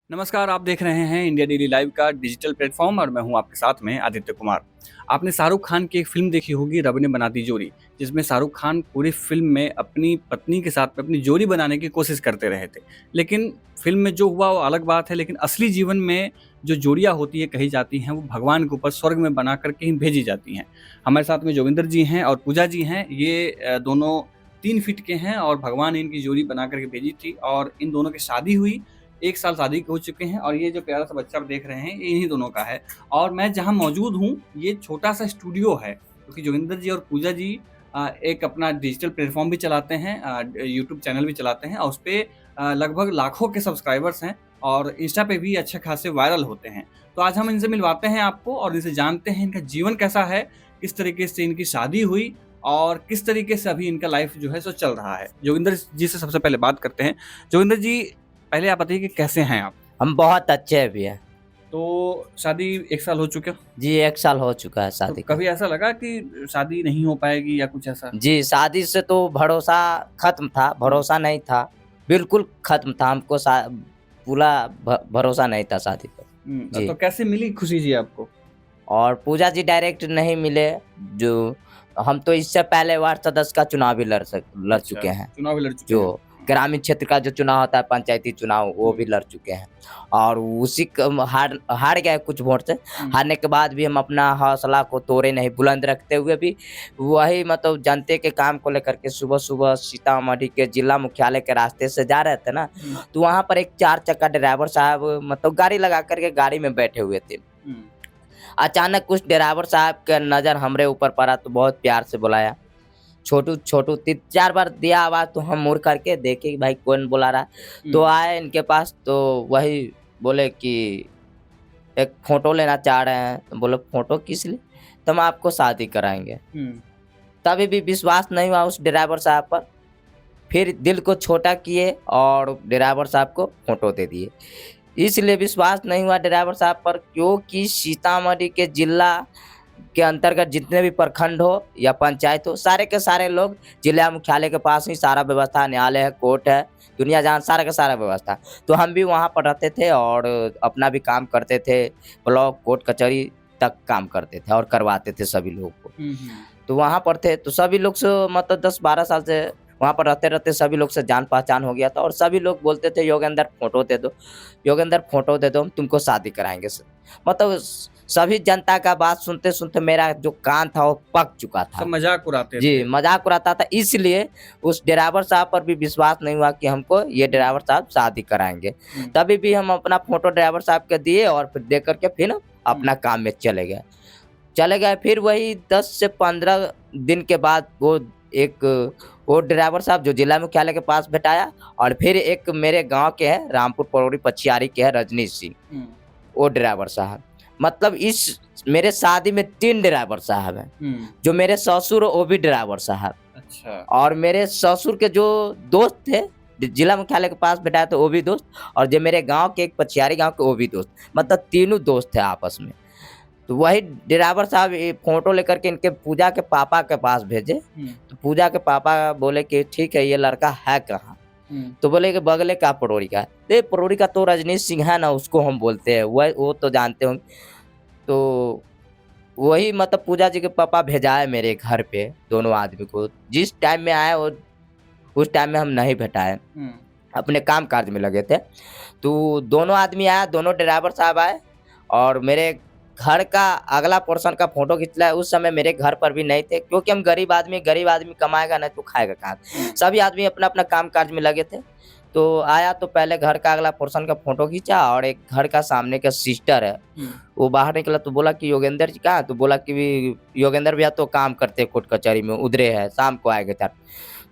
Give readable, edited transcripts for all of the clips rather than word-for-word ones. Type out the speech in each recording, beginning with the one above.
नमस्कार, आप देख रहे हैं इंडिया डेली लाइव का डिजिटल प्लेटफॉर्म और मैं हूं आपके साथ में आदित्य कुमार। आपने शाहरुख खान की एक फ़िल्म देखी होगी रब ने बना दी जोड़ी, जिसमें शाहरुख खान पूरी फ़िल्म में अपनी पत्नी के साथ में अपनी जोड़ी बनाने की कोशिश करते रहे थे। लेकिन फ़िल्म में जो हुआ वो अलग बात है, लेकिन असली जीवन में जो जोड़ियाँ होती है कही जाती हैं वो भगवान के ऊपर स्वर्ग में बना कर के ही भेजी जाती हैं। हमारे साथ में जोगिंदर जी हैं और पूजा जी हैं, ये दोनों 3 फीट के हैं और भगवान ने इनकी जोड़ी बना कर के भेजी थी और इन दोनों की शादी हुई। 1 साल शादी के हो चुके हैं और ये जो प्यारा-सा बच्चा आप देख रहे हैं, ये इन्हीं दोनों का है। और मैं जहाँ मौजूद हूँ, ये छोटा-सा स्टूडियो है, क्योंकि जोगिंदर जी और पूजा जी एक अपना डिजिटल प्लेटफ़ॉर्म भी चलाते हैं, यूट्यूब चैनल भी चलाते हैं और उसपे लगभग लाखों के सब्सक्राइबर्स हैं और इंस्टा पे भी अच्छे खासे वायरल होते हैं। तो आज हम इनसे मिलवाते हैं आपको और इनसे जानते हैं इनका जीवन कैसा है, किस तरीके से इनकी शादी हुई और किस तरीके से अभी इनका लाइफ़ जो है सो चल रहा है। जोगिंदर जी से सबसे पहले बात करते हैं। जोगिंदर जी, पहले आप बताइए कि कैसे हैं आप? हम बहुत अच्छे भी हैं। तो शादी 1 साल हो चुका, जी, 1 साल हो चुका है तो शादी का। कभी ऐसा लगा कि शादी नहीं हो पाएगी या कुछ ऐसा? जी, शादी से तो भरोसा ख़त्म था, हुँ, भरोसा नहीं था, बिल्कुल ख़त्म था। हमको पूरा भरोसा नहीं था शादी पर। तो जी, कैसे मिली खुशी जी आपको? और पूजा जी डायरेक्ट नहीं मिले, जो हम तो इससे पहले वार्ड सदस्य का चुनाव भी लड़ अच्छा, चुके हैं। चुनाव भी लड़ चुके जो हैं। ग्रामीण क्षेत्र का जो चुनाव होता है, पंचायती चुनाव, वो भी हुँ, लड़ चुके हैं और उसी हार हार गए कुछ वोट से। हुँ, हारने के बाद भी हम अपना हौसला को तोड़े नहीं, बुलंद रखते हुए भी वही मतलब जनते के काम को लेकर के सुबह-सुबह सीतामढ़ी के जिला मुख्यालय के रास्ते से जा रहे थे ना, हुँ, तो वहाँ पर एक 4 चक्का ड्राइवर साहब मतलब गाड़ी लगा कर के गाड़ी में बैठे हुए थे। हुँ, अचानक उस ड्राइवर साहब का नज़र हमरे ऊपर पड़ा तो बहुत प्यार से बुलाया, छोटू, छोटू 3-4 बार दिया आवाज़, तो हम मुड़ करके देखे कि भाई कौन बुला रहा है। तो हुँ, आए इनके पास, तो वही बोले कि एक फ़ोटो लेना चाह रहे हैं। तो बोले फ़ोटो किस लिए? तो हम आपको शादी कराएँगे। हुँ, तभी भी विश्वास नहीं हुआ उस ड्राइवर साहब पर। फिर दिल को छोटा किए और ड्राइवर साहब को फ़ोटो दे दिए। इसलिए विश्वास नहीं हुआ ड्राइवर साहब पर, क्योंकि सीतामढ़ी के जिला के अंतर्गत जितने भी प्रखंड हो या पंचायत हो, सारे के सारे लोग जिला मुख्यालय के पास ही सारा व्यवस्था, न्यायालय है, कोर्ट है, दुनिया जहान सारा का सारा व्यवस्था। तो हम भी वहाँ पर रहते थे और अपना भी काम करते थे, ब्लॉक, कोर्ट, कचहरी तक काम करते थे और करवाते थे सभी लोगों को। हुँ, हुँ, तो वहाँ पर थे, तो सभी लोग से मतलब 10-12 साल से वहाँ पर रहते-रहते सभी लोग से जान-पहचान हो गया था और सभी लोग बोलते थे, योगेंद्र फ़ोटो दे दो, योगेंद्र फ़ोटो दे दो, हम तुमको शादी कराएँगे मतलब सभी जनता का बात सुनते-सुनते मेरा जो कान था वो पक चुका सब था। मज़ाक उड़ाते जी, थे। मज़ाक उड़ाता था, इसलिए उस ड्राइवर साहब पर भी विश्वास नहीं हुआ कि हमको ये हुँ, ड्राइवर साहब शादी कराएँगे। हुँ, तभी भी हम अपना फ़ोटो ड्राइवर साहब के दिए और फिर दे कर के फिर हुँ, अपना काम में चले गए। चले गए, फिर वही 10 से 15 दिन के बाद एक वो ड्राइवर साहब जो जिला मुख्यालय के पास भेटाया और फिर एक मेरे गाँव के हैं, रामपुर पड़ोरी पछियारी के हैं, रजनीश सिंह, हुँ, वो ड्राइवर साहब। मतलब इस मेरे शादी में 3 ड्राइवर साहब हैं। हुँ, जो मेरे ससुर वो भी ड्राइवर साहब अच्छा, और मेरे ससुर के जो दोस्त थे, जिला मुख्यालय के पास बैठाया था वो भी दोस्त और जो मेरे गाँव के एक पछियारी गाँव के वो भी दोस्त। हुँ, मतलब तीनों दोस्त थे आपस में। तो वही ड्राइवर साहब ये फ़ोटो लेकर के इनके पूजा के पापा के पास भेजे। हुँ, तो पूजा के पापा बोले कि ठीक है, ये लड़का है कहाँ? हुँ, तो बोले कि बगले का पड़ोरी का है। तो ये पड़ोरी का तो रजनीश सिंह है ना, उसको हम बोलते हैं, वो तो जानते होंगे। तो वही मतलब पूजा जी के पापा भेजाए मेरे घर पे दोनों आदमी को। जिस टाइम में आए वो उस टाइम में हम नहीं भेटाए, हुँ, अपने काम-काज में लगे थे। तो दोनों आदमी आया, दोनों ड्राइवर साहब आए और मेरे घर का अगला पोर्शन का फ़ोटो खिंचवाया। उस समय मेरे घर पर भी नहीं थे, क्योंकि हम गरीब आदमी कमाएगा नहीं तो खाएगा कहाँ हुँ, से? सभी आदमी अपना-अपना काम-काज में लगे थे। तो आया तो पहले घर का अगला पोर्शन का फ़ोटो खींचा और एक घर का सामने का सिस्टर है, हुँ, वो बाहर निकला तो बोला कि योगेंद्र जी कहाँ? तो बोला कि योगेंद्र भैया तो काम करते हैं कोर्ट कचहरी में, उधरे है, शाम को आएँगे 4।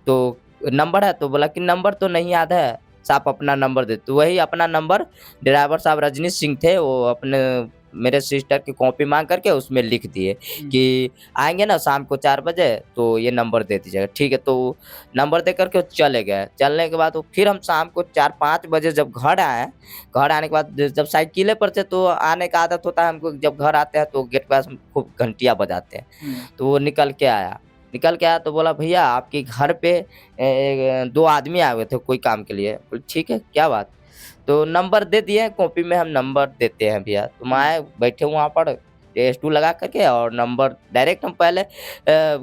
तो नंबर है? तो बोला कि नंबर तो नहीं याद है, आप अपना नंबर दे। तो वही अपना नंबर ड्राइवर साहब रजनीश सिंह थे, वो अपने मेरे सिस्टर की कॉपी माँग करके उसमें लिख दिए हुँ, कि आएँगे ना शाम को 4 बजे तो ये नंबर दे दीजिएगा। ठीक है, तो नंबर दे कर के वो चले गए। चलने के बाद वो फिर हम शाम को 4-5 बजे जब घर आए, घर आने के बाद जब साइकिले पर थे तो आने का आदत होता है हमको, जब घर आते हैं तो गेट के पास खूब घंटियाँ बजाते हैं। हुँ, तो वो निकल के आया तो बोला भैया आपके घर पे 2 आदमी आए हुए थे कोई काम के लिए। बोले ठीक है, क्या बात? तो नंबर दे दिए, कॉपी में हम नंबर देते हैं भैया। तुम आए, बैठे वहाँ पर S2 लगा करके और नंबर डायरेक्ट हम पहले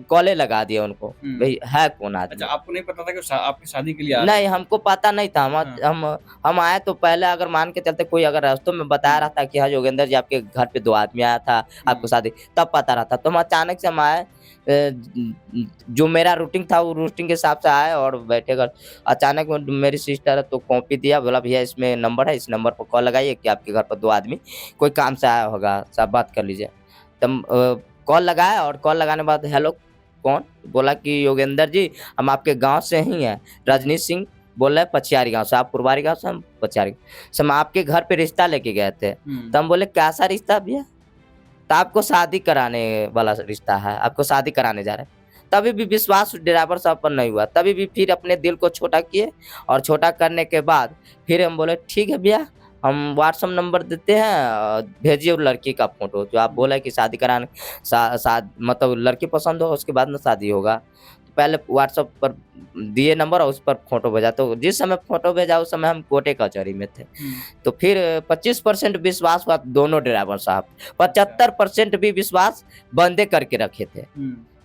कॉले लगा दिए उनको, भाई है कौन अच्छा, आदमी। आपको नहीं पता था कि आपकी शादी के लिए आ रहे नहीं, हैं? हमको पता नहीं था। हाँ। हम आए तो पहले अगर मान के चलते कोई अगर रास्तों में बता रहा था कि हाँ योगेंद्र जी आपके घर पे 2 आदमी आया था, आपको शादी, तब पता रहता। तो हम अचानक से हम आए, जो मेरा रूटीन था वो रूटीन के हिसाब से आए और बैठे घर। अचानक में मेरी सिस्टर है तो कॉपी दिया, बोला भैया इसमें नंबर है, इस नंबर पर कॉल लगाइए कि आपके घर पर 2 आदमी कोई काम से आया होगा, सब बात कर लीजिए। तब कॉल लगाया और कॉल लगाने के बाद हेलो कौन? बोला कि योगेंद्र जी हम आपके गाँव से ही हैं, रजनीश सिंह बोल रहे हैं पछियारी गाँव से, आप पुरवारी गाँव से, हम पछियारी से। हम आपके घर पे रिश्ता लेके गए थे। तो हम बोले कैसा रिश्ता भैया? तो आपको शादी कराने वाला रिश्ता है, आपको शादी कराने जा रहे हैं। तभी भी विश्वास ड्राइवर साहब पर नहीं हुआ, तभी भी फिर अपने दिल को छोटा किए और छोटा करने के बाद फिर हम बोले ठीक है भैया, हम व्हाट्सएप नंबर देते हैं, भेजिए उस लड़की का फ़ोटो जो आप बोले कि शादी कराने मतलब लड़की पसंद हो उसके बाद ना शादी होगा। तो पहले व्हाट्सएप पर दिए नंबर और उस पर फ़ोटो भेजा, तो जिस समय फ़ोटो भेजा उस समय हम कोर्टे कचहरी में थे। तो फिर 25% विश्वास हुआ दोनों ड्राइवर साहब, 75% भी विश्वास बंदे करके रखे थे।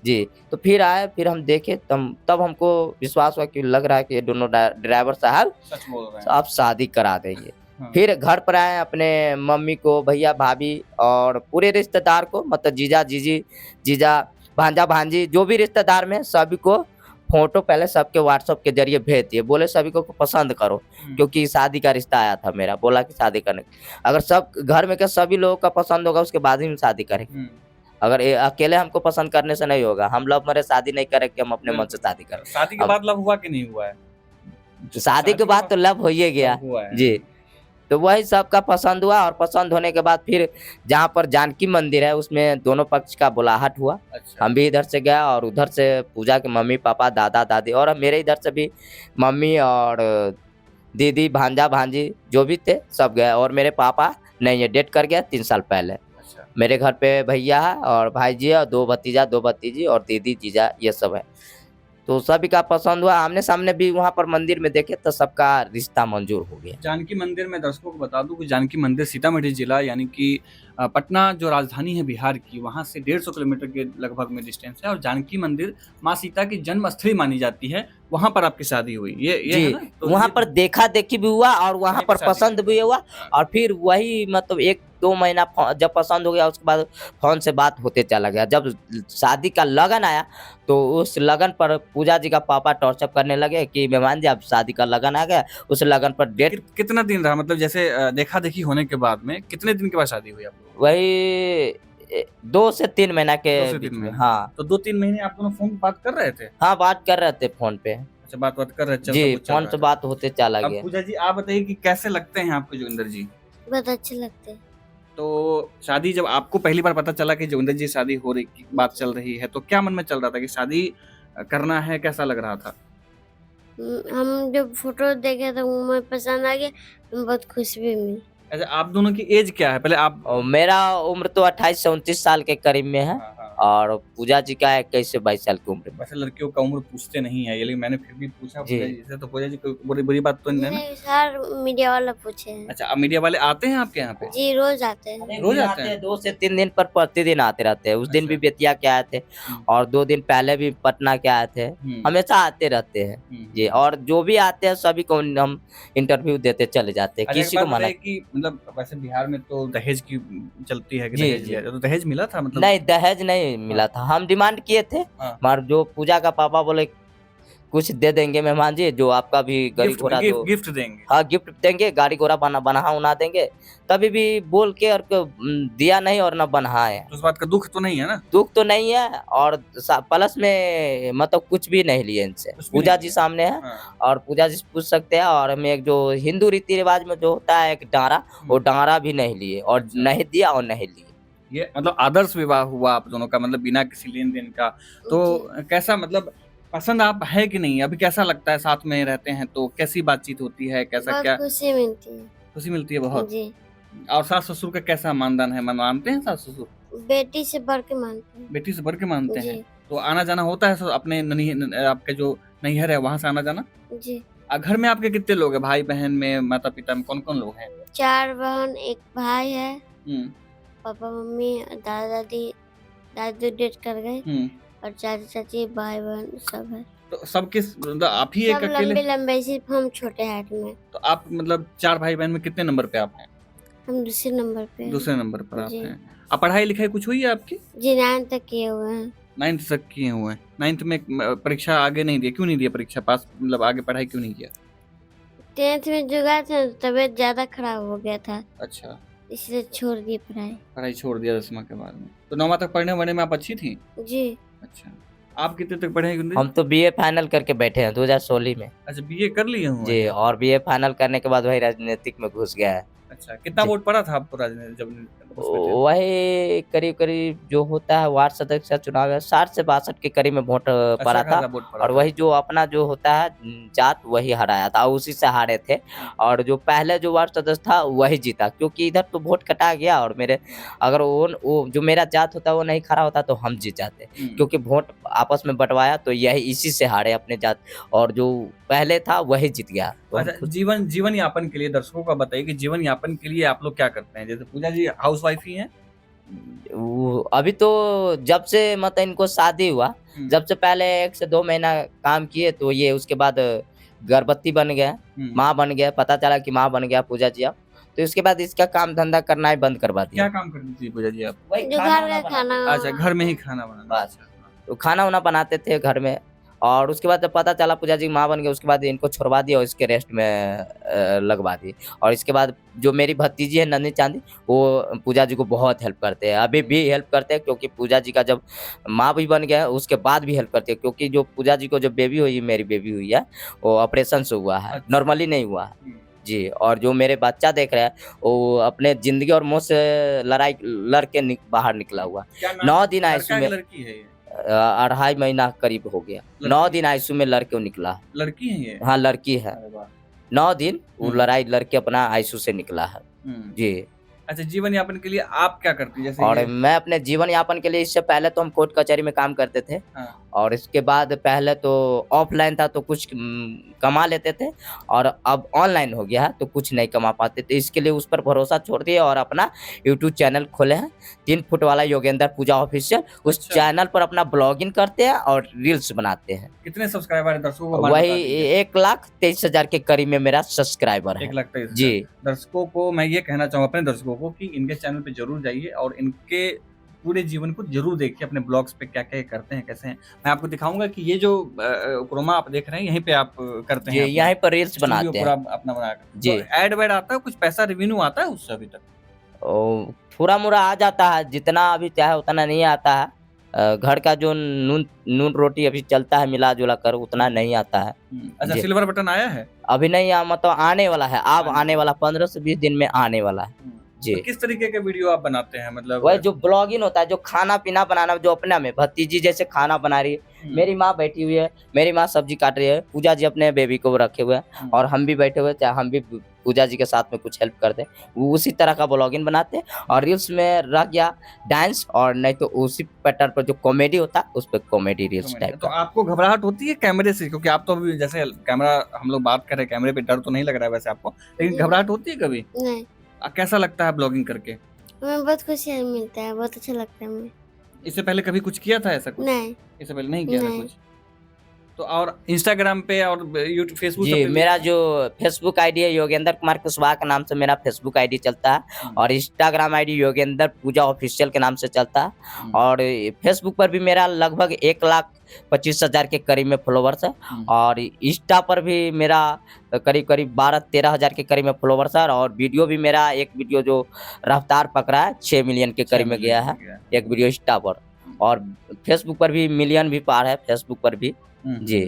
जी, तो फिर आए, फिर हम देखे तब हमको विश्वास हुआ कि लग रहा है कि ये दोनों ड्राइवर साहब सच बोल रहे हैं। अब शादी करा देंगे। हाँ। फिर घर पर आए, अपने मम्मी को, भैया, भाभी और पूरे रिश्तेदार को, मतलब जीजा, जीजी, जीजा, भांजा, भांजी जो भी रिश्तेदार में सभी को फ़ोटो पहले सबके व्हाट्सएप के ज़रिए भेज दिए। बोले सभी को पसंद करो क्योंकि शादी का रिश्ता आया था मेरा, बोला कि शादी करने। अगर सब घर में के सभी लोगों का पसंद होगा उसके बाद ही हम शादी करेंगे। अगर अकेले हमको पसंद करने से नहीं होगा, हम लव मैरिज शादी नहीं करेंगे, हम अपने मन से शादी करें। शादी के बाद लव हुआ कि नहीं हुआ है? शादी के बाद तो लव हो ही गया हुआ है। जी। तो वही सबका पसंद हुआ और पसंद होने के बाद फिर जहाँ पर जानकी मंदिर है उसमें दोनों पक्ष का बुलाहट हुआ। अच्छा। हम भी इधर से गया और उधर से पूजा के मम्मी पापा, दादा दादी और मेरे इधर से भी मम्मी और दीदी, भांजा भांजी जो भी थे सब गए। और मेरे पापा नहीं है, डेट कर गया 3 साल पहले। अच्छा। मेरे घर पे भैया है और भाई जी है और 2 भतीजा 2 भतीजी और दीदी जीजा ये सब है। तो सभी का पसंद हुआ, आमने सामने भी वहाँ पर मंदिर में देखे तो सबका रिश्ता मंजूर हो गया। जानकी मंदिर में दर्शकों को बता दूं कि जानकी मंदिर सीतामढ़ी जिला यानी कि पटना जो राजधानी है बिहार की, वहाँ से 150 किलोमीटर के लगभग में डिस्टेंस है। और जानकी मंदिर माँ सीता की जन्मस्थली मानी जाती है, वहाँ पर आपकी शादी हुई। ये जी, है ना? तो वहाँ ये पर देखा देखी भी हुआ और वहाँ वहीं पर पे शादी पसंद हुई। भी हुआ। और फिर वही मतलब 1-2 महीना जब पसंद हो गया उसके बाद फ़ोन से बात होते चला गया। जब शादी का लगन आया तो उस लगन पर पूजा जी का पापा टॉर्चर करने लगे कि मेहमान जी अब शादी का लगन आ गया। उस लगन पर डेट कितना दिन रहा, मतलब जैसे देखा देखी होने के बाद में कितने दिन के बाद शादी हुई आप लोगों की? वही 2 से 3 महीना के 2 से बीच 3 में। महीने। हाँ, तो 2-3 महीने आप दोनों फ़ोन पे बात कर रहे थे? हाँ, बात कर रहे थे फ़ोन पे। अच्छा, बात-वात कर रहे थे, सब जी, कुछ चल फ़ोन रहा से था। बात होते चला अब गया। पूजा जी आप बताइए कि कैसे लगते हैं आपको जोगिंदर जी? बहुत अच्छे लगते हैं। तो शादी जब आपको पहली बार पता चला कि जोगिंदर जी शादी हो रही की बात चल रही है, तो क्या मन में चल रहा था कि शादी करना है, कैसा लग रहा था? हम जब फ़ोटो देखे तो हमें पसंद आ गया, हमें बहुत खुशी भी मिली। अच्छा, आप दोनों की एज क्या है? पहले आप और मेरा उम्र तो 28 से 29 साल के करीब में है। हाँ, हाँ। और पूजा जी का 21 से 22 साल की उम्र में। वैसे लड़कियों का उम्र पूछते नहीं है ये, लेकिन मैंने फिर भी पूछा जी। पूजा जी से, तो पूजा जी कोई बुरी बात तो नहीं है ना? नहीं, सर मीडिया वाला पूछे हैं। अच्छा, अब मीडिया वाले आते हैं आपके यहाँ पे? जी, रोज़ आते हैं। रोज आते हैं? 2 से 3 दिन पर प्रतिदिन आते रहते हैं। उस दिन अच्छा। भी बेतिया के आए थे और 2 दिन पहले भी पटना के आए थे। हमेशा आते रहते हैं। जी, और जो भी आते हैं सभी को हम इंटरव्यू देते चले जाते हैं, अच्छा, एक किसी बात को मना बताइए कि मतलब वैसे बिहार में तो दहेज की चलती है कि जी, दहेज जी। लिया जाए, तो दहेज मिला था मतलब? नहीं, दहेज नहीं मिला था। हम डिमांड किए थे, हाँ। मगर जो पूजा का पापा बोले कुछ दे देंगे मेहमान जी, जो आपका भी गाड़ी घोड़ा जो गिफ्ट देंगे। हाँ, गिफ्ट देंगे, गाड़ी घोड़ा बना देंगे। तभी भी बोल के और दिया नहीं और ना बनाए। तो उस बात का दुख तो नहीं है ना? दुःख तो नहीं है और प्लस में मतलब कुछ भी नहीं लिए इनसे। कुछ भी पूजा नहीं जी लिया। सामने है हाँ। और पूजा जी से पूछ सकते हैं। और हमें एक जो हिंदू रीति रिवाज में जो होता है एक डाँरा, वो डाँरा भी नहीं लिए और अच्छा। नहीं दिया और नहीं लिए। ये मतलब आदर्श विवाह हुआ आप दोनों का, मतलब बिना किसी लेन-देन का। तो कैसा, मतलब पसंद आप है कि नहीं? अभी कैसा लगता है साथ में रहते हैं तो कैसी बातचीत होती है? कैसा बहुत क्या खुशी मिलती है। खुशी मिलती है बहुत? जी, और सास-ससुर का कैसा मानदान है? मानते हैं सास-ससुर? बेटी से बढ़ के मानते हैं। बेटी से बढ़ के मानते हैं? जी, तो आना-जाना होता है अपने आपके जो नैहर है वहाँ से आना-जाना? जी, घर में आपके कितने लोग हैं? भाई बहन में, माता पिता में कौन कौन लोग हैं? 4 बहन, 1 भाई है। हम्म, पापा मम्मी दादा दादी, दादी डेथ कर गए हम्म। और चाचा चाची भाई बहन सब है। तो सब किस मतलब आप ही एक सब अकेले? लंबे लंबे, सिर्फ हम छोटे हाइट में। तो आप मतलब 4 भाई बहन में कितने नंबर पे आप हैं? हम दूसरे नंबर पे हैं। दूसरे नंबर पर आप जी। हैं। आप पढ़ाई लिखाई कुछ हुई है आपकी? जी 9 तक किए हुए हैं। 9th तक किए हुए हैं। 9th में परीक्षा आगे नहीं दी? क्यों नहीं दिया परीक्षा पास, मतलब आगे पढ़ाई क्यों नहीं किया? 10th में जुगा था, तबीयत ज्यादा खराब हो गया था, अच्छा, इसलिए छोड़ दिए पढ़ाई। पढ़ाई छोड़ दिया 10वीं के बाद में। तो 9वीं तक पढ़ने वढ़ने में आप अच्छी थी? जी। अच्छा, आप कितने तक पढ़े हैं गुंदी? हम तो बीए फाइनल करके बैठे हैं 2016 में। अच्छा, बीए कर लिए हुए जी, हैं? और बीए फाइनल करने के बाद वही राजनीतिक में घुस गया है। अच्छा, कितना जी। वोट पड़ा था आपको राजनीति जब उसमें थे? वही करीब करीब जो होता है वार्ड सदस्य का चुनाव है 60 से 62 के करीब में वोट पड़ा अच्छा था। खासा वोट पड़ा और था। वही जो अपना जो होता है जात वही हराया था, उसी से हारे थे। और जो पहले जो वार्ड सदस्य था वही जीता, क्योंकि इधर तो वोट कटा गया और मेरे अगर वो जो मेरा जात होता वो नहीं खड़ा होता तो हम जीत जाते, क्योंकि वोट आपस में बंटवाया तो यही इसी से हारे अपने जात, और जो पहले था वही जीत गया। तो हम अच्छा, जीवन यापन के लिए दर्शकों को बताइए कि जीवन यापन के लिए आप लोग क्या करते हैं? जैसे पूजा जी हाउस वाइफ ही हैं? अभी तो जब से मतलब इनको शादी हुआ, जब से पहले 1 से 2 महीना काम किए तो ये उसके बाद गर्भवती बन गया, माँ बन गया, पता चला कि माँ बन गया पूजा जी अब, तो इसके बाद इसका काम धंधा करना ही बंद करवा दिया। क्या काम करती थी पूजा जी आप? वही जो घर का खाना। अच्छा, घर में ही खाना बनाना। बस। तो खाना वाना बनाते थे घर में, और उसके बाद जब पता चला पूजा जी माँ बन गए, उसके बाद इनको छुड़वा दिया और इसके रेस्ट में लगवा दी। और इसके बाद जो मेरी भतीजी है नंदी चांदी, वो पूजा जी को बहुत हेल्प करते हैं, अभी भी हेल्प करते हैं, क्योंकि पूजा जी का जब माँ भी बन गया उसके बाद भी हेल्प करते हैं, क्योंकि जो पूजा जी को जो बेबी हुई, मेरी बेबी हुई है, वो ऑपरेशन से हुआ है, अच्छा। नॉर्मली नहीं हुआ है। जी, और जो मेरे बच्चा देख रहे हैं वो अपने जिंदगी और मौत से लड़ के बाहर निकला हुआ। क्या 9 दिन लड़का आईसीयू है में, कि लड़की है ये? 2.5 महीना करीब हो गया। 9 दिन आईसीयू में लड़ के निकला। लड़की है ये? हाँ, लड़की है। अरे वाह। 9 दिन वो लड़ाई लड़ के अपना आईसीयू से निकला है। जी। अच्छा, जीवन यापन के लिए आप क्या करती हैं? जैसे और ये मैं अपने जीवन यापन के लिए इससे पहले तो हम कोर्ट कचहरी में काम करते थे, हाँ। और इसके बाद पहले तो ऑफलाइन था तो कुछ कमा लेते थे, और अब ऑनलाइन हो गया है तो कुछ नहीं कमा पाते थे। इसके लिए उस पर भरोसा छोड़ दिए और अपना यूट्यूब चैनल खोले हैं, 3 फुट वाला योगेंद्र पूजा ऑफिशियल। उस अच्छा। चैनल पर अपना ब्लॉगिंग करते हैं और रील्स बनाते हैं। कितने सब्सक्राइबर है दर्शकों को? वही 1,23,000 के करीब में मेरा सब्सक्राइबर है। 1,23,000। जी। दर्शकों को मैं ये कहना चाहूँगा, अपने दर्शकों को, कि इनके चैनल पे जरूर जाइए और इनके पूरे जीवन को जरूर देखिए, अपने ब्लॉग्स पे क्या क्या करते हैं, कैसे हैं। मैं आपको दिखाऊंगा कि ये जो क्रोमा आप देख रहे हैं यहीं पे आप करते हैं, यहीं पर रील्स स्टूडियो बनाते पूरा हैं। अपना बनाकर। जी। तो ऐड वैड आता है, कुछ पैसा रेवेन्यू आता है उससे अभी तक? थोड़ा मोड़ा आ जाता है, जितना अभी चाहे उतना नहीं आता है। घर का जो नून रोटी अभी चलता है मिला जुला कर, उतना नहीं आता है। अच्छा, जी। सिल्वर बटन आया है? अभी नहीं मतलब आने वाला है, अब आने वाला 15 से 20 दिन में आने वाला है। जी। तो किस तरीके के वीडियो आप बनाते हैं? मतलब वही जो ब्लॉगिंग होता है, जो खाना पीना बनाना, जो अपना में भतीजी जैसे खाना बना रही है, मेरी माँ बैठी हुई है, मेरी माँ सब्जी काट रही है, पूजा जी अपने बेबी को रखे हुए हैं, और हम भी बैठे हुए, चाहे हम भी पूजा जी के साथ में कुछ हेल्प करते हैं, वो उसी तरह का ब्लॉगिंग बनाते हैं। और रील्स में रह गया डांस, और नहीं तो उसी पैटर्न पर जो कॉमेडी होता है उस पर कॉमेडी रील्स टाइप तो का। आपको घबराहट होती है कैमरे से? क्योंकि आप तो अभी जैसे कैमरा, हम लोग बात कर रहे हैं, कैमरे पे डर तो नहीं लग रहा है वैसे आपको, लेकिन नहीं। घबराहट होती है कभी? नहीं, कैसा लगता है ब्लॉगिंग करके? हमें बहुत खुशी मिलता है, बहुत अच्छा लगता है हमें। इससे पहले कभी कुछ किया था ऐसा कुछ? नहीं। इससे पहले नहीं किया था नहीं। कुछ? तो और इंस्टाग्राम पे और यूट्यूब फेसबुक जी, मेरा जो फेसबुक आईडी है योगेंद्र कुमार कुशवाहा के नाम से मेरा फेसबुक आईडी चलता है, और इंस्टाग्राम आईडी योगेंद्र पूजा ऑफिशियल के नाम से चलता है, और फेसबुक पर भी मेरा लगभग 1,25,000 के करीब में फॉलोवर्स है, और इंस्टा पर भी मेरा करीब करीब 12-13 हज़ार के करीब में फॉलोवर्स है, और वीडियो भी मेरा एक वीडियो जो रफ्तार पकड़ा है 6 मिलियन के करीब में गया है, एक वीडियो इंस्टा पर, और फेसबुक पर भी मिलियन भी पार है, फेसबुक पर भी। जी।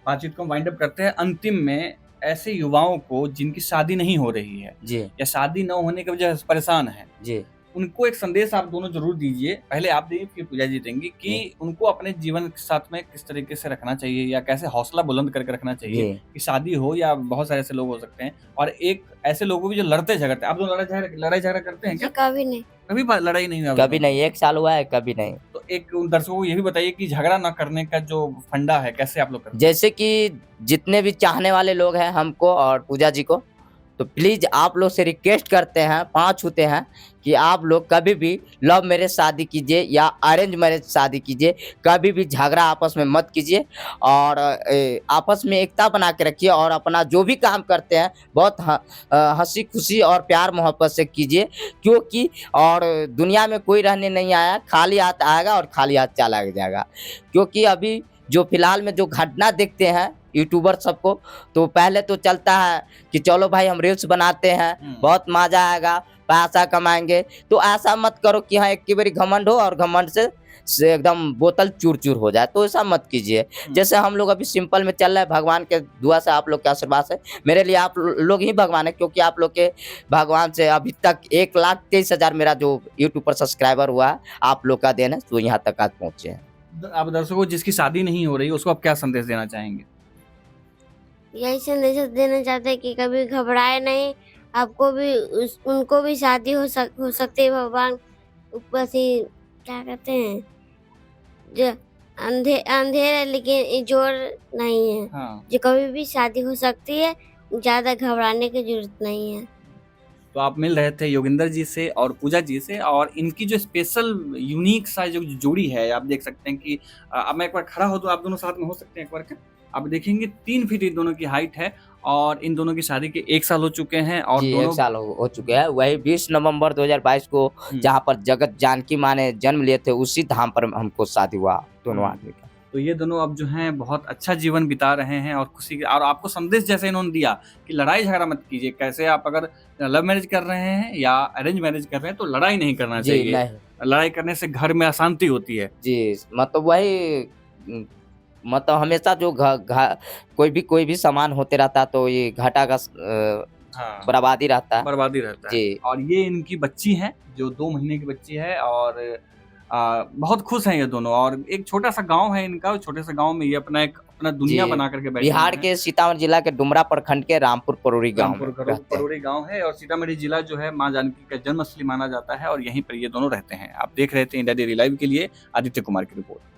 बातचीत को वाइंड अप करते हैं। अंतिम में ऐसे युवाओं को जिनकी शादी नहीं हो रही है जी। या शादी न होने की वजह से परेशान है, जी। उनको एक संदेश आप दोनों जरूर दीजिए, पहले आप दीजिए फिर पूजा जी देंगी, कि उनको अपने जीवन के साथ में किस तरीके से रखना चाहिए या कैसे हौसला बुलंद करके रखना चाहिए जी कि शादी हो या बहुत सारे ऐसे लोग हो सकते हैं, और एक ऐसे लोगों भी जो लड़ते झगड़ते हैं। आप दोनों लड़ाई झगड़ा करते हैं जी क्या? कभी नहीं। कभी लड़ाई नहीं हुई आप कभी दोनों? नहीं, 1 साल हुआ है, कभी नहीं। तो एक उन दर्शकों को ये भी बताइए कि झगड़ा ना करने का जो फंडा है कैसे आप लोग करते हैं? जैसे कि जितने भी चाहने वाले लोग हैं हमको और पूजा जी को, तो प्लीज़ आप लोग से रिक्वेस्ट करते हैं, पाँव छूते हैं कि आप लोग कभी भी लव मैरिज शादी कीजिए या अरेंज मैरिज शादी कीजिए, कभी भी झगड़ा आपस में मत कीजिए और आपस में एकता बना के रखिए और अपना जो भी काम करते हैं बहुत हँसी खुशी और प्यार मोहब्बत से कीजिए, क्योंकि और दुनिया में कोई रहने नहीं आया, खाली हाथ आएगा और खाली हाथ चला जाएगा। क्योंकि अभी जो फिलहाल में जो घटना देखते हैं यूट्यूबर सबको, तो पहले तो चलता है कि चलो भाई हम रील्स बनाते हैं, बहुत मजा आएगा, पैसा कमाएंगे। तो ऐसा मत करो कि हाँ एक की बारी घमंड हो और घमंड से एकदम बोतल चूर-चूर हो जाए, तो ऐसा मत कीजिए। जैसे हम लोग अभी सिंपल में चल रहे हैं, भगवान के दुआ से, आप लोग के आशीर्वाद से, मेरे लिए आप लोग ही भगवान है, क्योंकि आप लोग के भगवान से अभी तक 1,23,000 मेरा जो यूट्यूब पर सब्सक्राइबर हुआ है, आप लोग का देन है, तो यहाँ तक आज पहुँचे हैं। आप दर्शकों जिसकी शादी नहीं हो रही उसको आप क्या संदेश देना चाहेंगे? यही संदेश देना चाहते हैं कि कभी घबराए नहीं, आपको भी उनको भी शादी हो सकती है। भगवान ऊपर से क्या कहते हैं, जो अंधेर है लेकिन जोर नहीं है। हाँ। जो कभी भी शादी हो सकती है, ज़्यादा घबराने की जरूरत नहीं है। तो आप मिल रहे थे योगिंदर जी से और पूजा जी से, और इनकी जो स्पेशल यूनिक सा जो जोड़ी है, आप देख सकते हैं कि अब मैं एक बार खड़ा हो तो आप दोनों साथ में हो सकते हैं एक बार क्या? आप देखेंगे 3 फीट इन दोनों की हाइट है और इन दोनों की शादी के 1 साल हो चुके हैं और जी, दोनों 1 साल हो चुके हैं। वही 20 नवंबर 2022 को जहाँ पर जगत जानकी माँ ने जन्म लिए थे, उसी धाम पर हमको शादी हुआ दोनों आदमी का। तो ये दोनों अब जो हैं बहुत अच्छा जीवन बिता रहे हैं और खुशी, और आपको संदेश जैसे इन्होंने दिया कि लड़ाई झगड़ा मत कीजिए। कैसे आप अगर लव मैरिज कर रहे हैं या अरेंज मैरिज कर रहे हैं तो लड़ाई नहीं करना जी, चाहिए। नहीं। लड़ाई करने से घर में अशांति होती है। जी, मतलब वही मतलब हमेशा जो कोई भी सामान होते रहता है, तो ये घाटा का हाँ, बर्बादी रहता है। बर्बादी रहता है। जी। और ये इनकी बच्ची है जो 2 महीने की बच्ची है और बहुत खुश हैं ये दोनों, और एक छोटा सा गांव है इनका, छोटे से गांव में ये अपना दुनिया जी, बना करके बैठे बिहार हुए हैं। के सीतामढ़ी जिला के डुमरा प्रखंड के रामपुर परोरी गांव में रामपुर रहते हैं। परोरी गांव है और सीतामढ़ी जिला जो है मां जानकी का जन्मस्थली माना जाता है और यहीं पर ये दोनों रहते हैं। आप देख रहे थे इंडिया डेली लाइव के लिए आदित्य कुमार की रिपोर्ट।